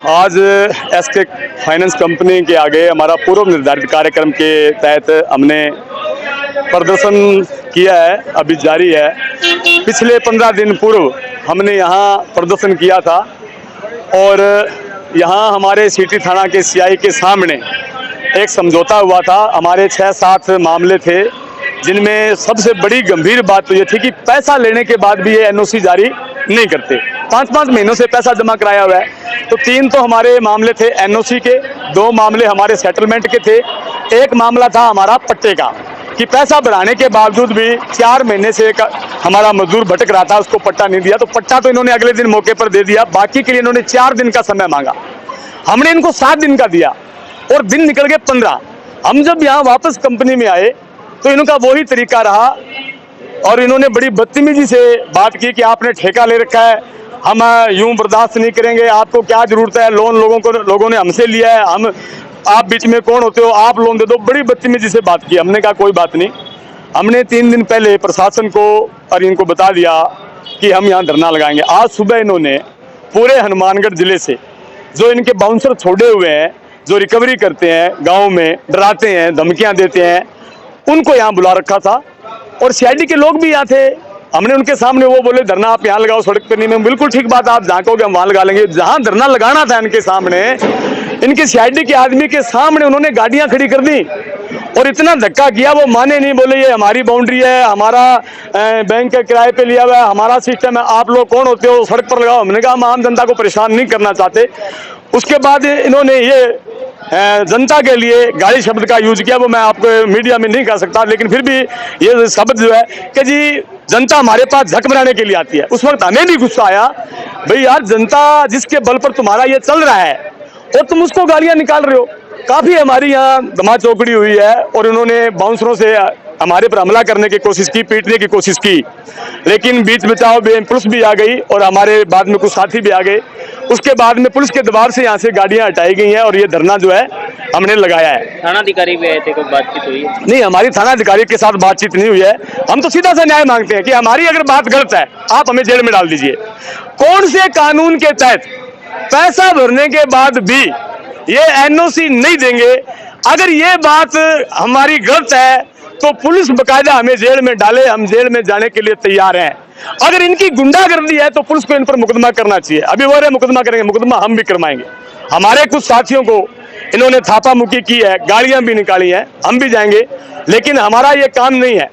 आज SK finance company के आगे हमारा पूर्व निर्धारित कार्यक्रम के तहत हमने प्रदर्शन किया है, अभी जारी है। पिछले 15 दिन पूर्व हमने यहाँ प्रदर्शन किया था और यहाँ हमारे सिटी थाना के सीआई के सामने एक समझौता हुआ था। हमारे 6-7 मामले थे, जिनमें सबसे बड़ी गंभीर बात तो ये थी कि पैसा लेने के बाद भी ये एनओसी जारी नहीं करते। 5-5 महीनों से पैसा जमा कराया हुआ है। तो 3 तो हमारे मामले थे एनओसी के, 2 मामले हमारे सेटलमेंट के थे, एक मामला था हमारा पट्टे का कि पैसा बढ़ाने के बावजूद भी 4 महीने से हमारा मजदूर भटक रहा था, उसको पट्टा नहीं दिया। तो पट्टा तो इन्होंने अगले दिन मौके पर दे दिया, बाकी के लिए इन्होंने 4 दिन का समय मांगा। हमने इनको 7 दिन का दिया और दिन निकल गए 15। हम जब यहाँ वापस कंपनी में आए तो इनका वही तरीका रहा और इन्होंने बड़ी बदतमीजी से बात की कि आपने ठेका ले रखा है, हम यूं बर्दाश्त नहीं करेंगे, आपको क्या जरूरत है, लोन लोगों ने हमसे लिया है, हम आप बीच में कौन होते हो, आप लोन दे दो। बड़ी बदतमीजी से बात की। हमने कहा कोई बात नहीं। हमने 3 दिन पहले प्रशासन को और इनको बता दिया कि हम यहाँ धरना लगाएंगे। आज सुबह इन्होंने पूरे हनुमानगढ़ जिले से जो इनके बाउंसर छोड़े हुए हैं, जो रिकवरी करते हैं, गाँव में डराते हैं, धमकियाँ देते हैं, उनको यहाँ बुला रखा था और सीआईडी के लोग भी यहाँ थे। हमने उनके सामने वो बोले धरना आप यहाँ लगाओ, सड़क पर नहीं। मैं बिल्कुल ठीक बात, आप जहाँ कहोगे हम वहाँ लगा लेंगे। जहाँ धरना लगाना था इनके सामने, इनके सीआईडी के आदमी के सामने उन्होंने गाड़ियाँ खड़ी कर दी और इतना धक्का किया, वो माने नहीं। बोले ये हमारी बाउंड्री है, हमारा बैंक का किराए पे लिया हुआ है, हमारा सिस्टम है, आप लोग कौन होते हो, सड़क पर लगाओ। हमने कहा हम आम जनता को परेशान नहीं करना चाहते। उसके बाद इन्होंने ये जनता के लिए गाली शब्द का यूज किया, वो मैं आपको मीडिया में नहीं कह सकता, लेकिन फिर भी ये शब्द जो है कि जी जनता हमारे पास झक बनाने के लिए आती है। उस वक्त हमें भी गुस्सा आया, भाई यार जनता जिसके बल पर तुम्हारा ये चल रहा है और तुम उसको गालियां निकाल रहे हो। काफी हमारी यहाँ दमा चौकड़ी हुई है और इन्होंने बाउंसरों से हमारे पर हमला करने की कोशिश की, पीटने की कोशिश की, लेकिन बीच बचाव में पुलिस भी आ गई और हमारे बाद में कुछ साथी भी आ गए। उसके बाद में पुलिस के दबाव से यहाँ से गाड़ियाँ हटाई गई हैं और ये धरना जो है हमने लगाया है। थाना अधिकारी भी आए थे, कोई बातचीत हुई है? नहीं, हमारी थाना अधिकारी के साथ बातचीत नहीं हुई है। हम तो सीधा सा न्याय मांगते हैं कि हमारी अगर बात गलत है आप हमें जेल में डाल दीजिए। कौन से कानून के तहत पैसा भरने के बाद भी ये एनओसी नहीं देंगे? अगर ये बात हमारी गलत है तो पुलिस बकायदा हमें जेल में डाले, हम जेल में जाने के लिए तैयार हैं। अगर इनकी गुंडागर्दी है तो पुलिस को इन पर मुकदमा करना चाहिए। अभी वो मुकदमा करेंगे, मुकदमा हम भी करवाएंगे। हमारे कुछ साथियों को इन्होंने थापा मुक्की की है, गाड़ियां भी निकाली हैं, हम भी जाएंगे, लेकिन हमारा ये काम नहीं है।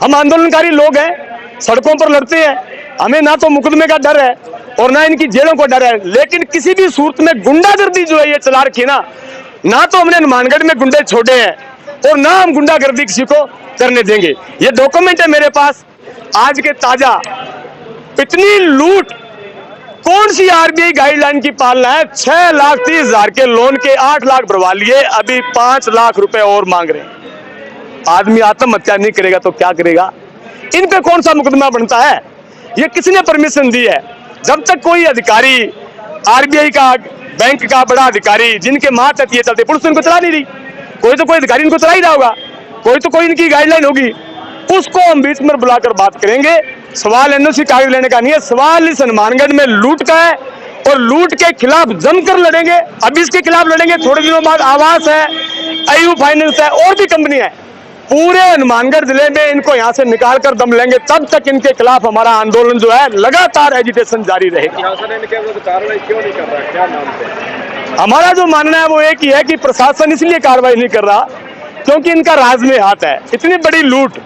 हम आंदोलनकारी लोग हैं, सड़कों पर लड़ते हैं, हमें ना तो मुकदमे का डर है और ना इनकी जेलों का डर है। लेकिन किसी भी सूरत में गुंडागर्दी जो है ये चला रखी ना तो हमने हनुमानगढ़ में गुंडे छोड़े हैं और ना हम गुंडागर्दी किसी को करने देंगे। ये डॉक्यूमेंट है मेरे पास आज के ताजा। इतनी लूट, कौन सी आरबीआई गाइडलाइन की पालना है? 6,30,000 के लोन के 8 लाख भरवा लिए, अभी 5 लाख रुपए और मांग रहे हैं। आदमी आत्महत्या नहीं करेगा तो क्या करेगा? इन पे कौन सा मुकदमा बनता है? ये किसने परमिशन दी है? जब तक कोई अधिकारी, आरबीआई का, बैंक का बड़ा अधिकारी जिनके मातहत ये चलते, पुलिस इनको चला नहीं रही, कोई अधिकारी इनको चला ही रहा होगा, कोई इनकी गाइडलाइन होगी, उसको हम बीच में बुलाकर बात करेंगे। सवाल एनओसी कागज लेने का नहीं है, सवाल इस हनुमानगढ़ में लूट का है और लूट के खिलाफ जमकर लड़ेंगे। अभी इसके खिलाफ लड़ेंगे, थोड़े दिनों बाद आवास है, आयु फाइनेंस है और भी कंपनी है, पूरे हनुमानगढ़ जिले में इनको यहाँ से निकाल कर दम लेंगे। तब तक इनके खिलाफ हमारा आंदोलन जो है लगातार एजिटेशन जारी रहेगा। कार्रवाई क्यों नहीं कर रहा है, क्या नाम से? हमारा जो मानना है वो एक ही है कि प्रशासन इसलिए कार्रवाई नहीं कर रहा क्योंकि इनका राज में हाथ है। इतनी बड़ी लूट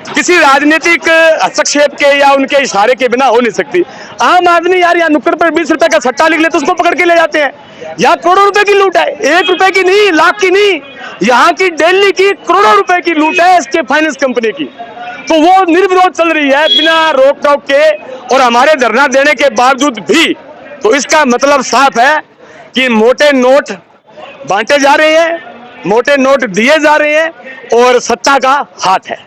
किसी राजनीतिक हस्तक्षेप के या उनके इशारे के बिना हो नहीं सकती। आम आदमी यार यहाँ नुक्कड़ पर 20 रुपए का सट्टा लिख ले तो उसको पकड़ के ले जाते हैं। यहाँ करोड़ों रुपए की लूट है, 1 रुपए की नहीं, लाख की नहीं, यहाँ की दिल्ली की करोड़ों रुपए की लूट है इसके फाइनेंस कंपनी की। तो वो निर्विरोध चल रही है बिना रोक टोक के और हमारे धरना देने के बावजूद भी। तो इसका मतलब साफ है कि मोटे नोट बांटे जा रहे हैं, मोटे नोट दिए जा रहे हैं और सत्ता का हाथ है।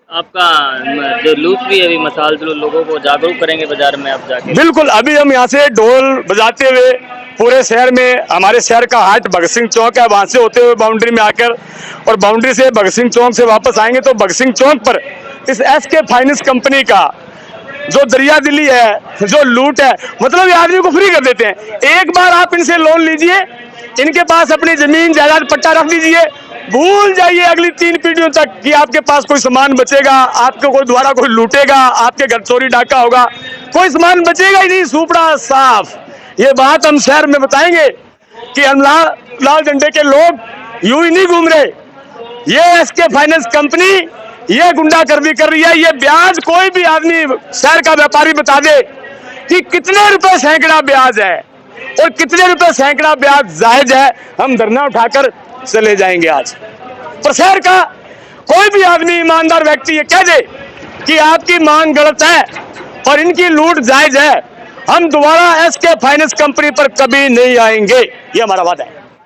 आपका जो लूट भी है, अभी मसाल जो लोगों को जागरूक करेंगे बाजार में आप जाके? बिल्कुल, अभी हम यहाँ से ढोल बजाते हुए पूरे शहर में, हमारे शहर का हाट भगत सिंह चौक है, वहां से होते हुए बाउंड्री में आकर और बाउंड्री से भगत सिंह चौक से वापस आएंगे तो भगत सिंह चौक पर इस एसके फाइनेंस कंपनी का जो दरिया दिली है, जो लूट है, मतलब ये आदमी को फ्री कर देते हैं। एक बार आप इनसे लोन लीजिए, इनके पास अपनी जमीन जायदाद पट्टा रख दीजिए, भूल जाइए अगली 3 पीढ़ियों तक कि आपके पास कोई सामान बचेगा, आपको कोई द्वारा कोई लूटेगा, आपके घर चोरी डाका होगा, कोई सामान बचेगा ही नहीं, सुपड़ा साफ। ये बात हम शहर में बताएंगे कि हम लाल झंडे के लोग यूं ही नहीं घूम रहे। ये एसके फाइनेंस कंपनी ये गुंडागर्दी कर रही है। ये ब्याज कोई भी आदमी शहर का व्यापारी बता दे कि कितने रुपए सैकड़ा ब्याज है और कितने रुपए सैकड़ा ब्याज जायज है, हम धरना उठाकर चले जाएंगे आज। पर शहर का कोई भी आदमी ईमानदार व्यक्ति ये कह दे कि आपकी मांग गलत है और इनकी लूट जायज है, हम दोबारा एसके फाइनेंस कंपनी पर कभी नहीं आएंगे, ये हमारा वादा है।